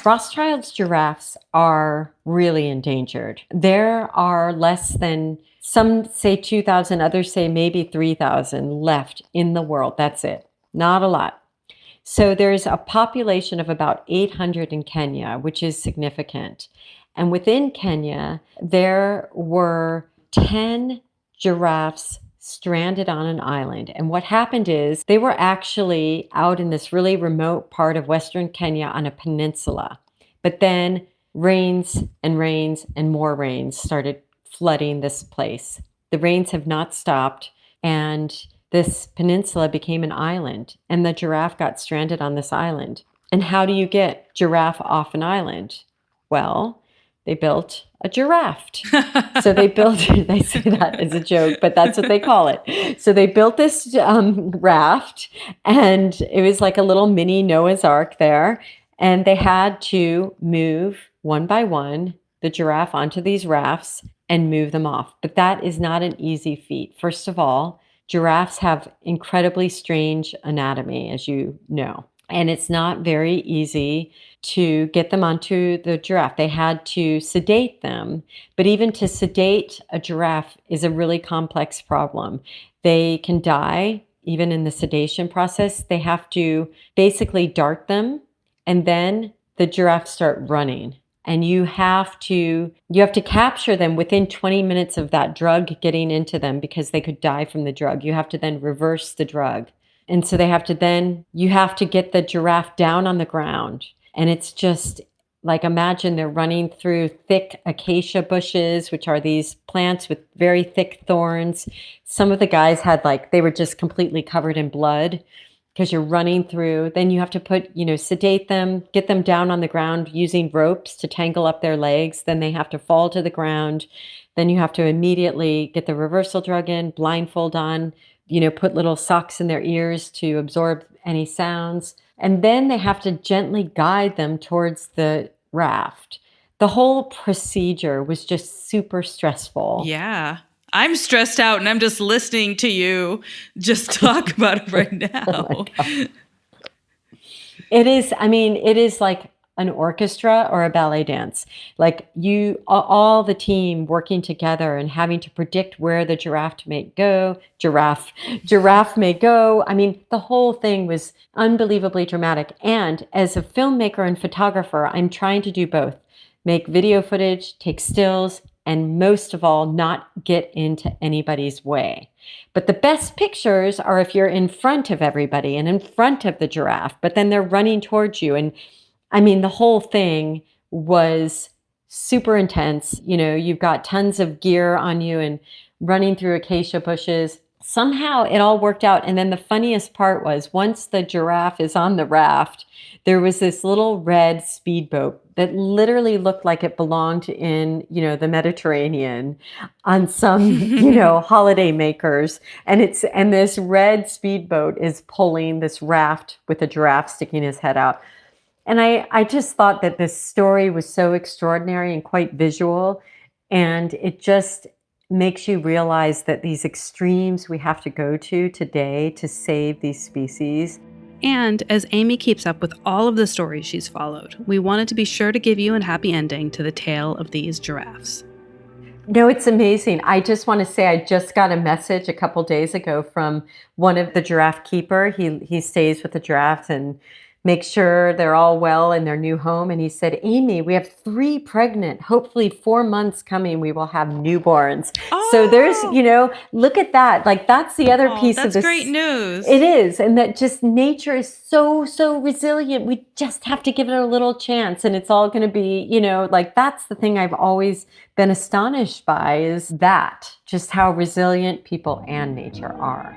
Rothschild's giraffes are really endangered. There are less than, some say 2,000, others say maybe 3,000 left in the world. That's it. Not a lot. So there's a population of about 800 in Kenya, which is significant. And within Kenya, there were 10 giraffes stranded on an island. And what happened is they were actually out in this really remote part of Western Kenya on a peninsula. But then rains and rains and more rains started flooding this place. The rains have not stopped, and this peninsula became an island, and the giraffe got stranded on this island. And how do you get giraffe off an island? Well, they built a giraffe. So they say that as a joke, but that's what they call it. So they built this raft, and it was like a little mini Noah's Ark there. And they had to move one by one the giraffe onto these rafts and move them off. But that is not an easy feat. First of all, giraffes have incredibly strange anatomy, as you know. And it's not very easy to get them onto the giraffe. They had to sedate them. But even to sedate a giraffe is a really complex problem. They can die even in the sedation process. They have to basically dart them, and then the giraffes start running. And you have to capture them within 20 minutes of that drug getting into them, because they could die from the drug. You have to then reverse the drug. And so you have to get the giraffe down on the ground. And it's just like, imagine they're running through thick acacia bushes, which are these plants with very thick thorns. Some of the guys they were just completely covered in blood, because you're running through. Then you have to sedate them, get them down on the ground using ropes to tangle up their legs. Then they have to fall to the ground. Then you have to immediately get the reversal drug in, blindfold on, put little socks in their ears to absorb any sounds. And then they have to gently guide them towards the raft. The whole procedure was just super stressful. Yeah. I'm stressed out, and I'm just listening to you just talk about it right now. Oh it is like an orchestra or a ballet dance. Like all the team working together and having to predict where the giraffe may go. The whole thing was unbelievably dramatic. And as a filmmaker and photographer, I'm trying to do both. Make video footage, take stills, and most of all, not get into anybody's way. But the best pictures are if you're in front of everybody and in front of the giraffe, but then they're running towards you. And the whole thing was super intense. You've got tons of gear on you and running through acacia bushes. Somehow it all worked out. And then the funniest part was, once the giraffe is on the raft, there was this little red speedboat that literally looked like it belonged in, the Mediterranean on some, holiday makers. And this red speedboat is pulling this raft with a giraffe sticking his head out. And I just thought that this story was so extraordinary and quite visual. And it just makes you realize that these extremes we have to go to today to save these species. And as Amy keeps up with all of the stories she's followed, we wanted to be sure to give you a happy ending to the tale of these giraffes. No, it's amazing. I just want to say I just got a message a couple days ago from one of the giraffe keeper. He stays with the giraffes and makes sure they're all well in their new home. And he said, Amy, we have 3 pregnant, hopefully 4 months coming, we will have newborns. Oh. So there's, look at that. Like, that's the other piece of this. That's great news. It is. And that just nature is so resilient. We just have to give it a little chance. And it's all going to be, that's the thing I've always been astonished by, is that just how resilient people and nature are.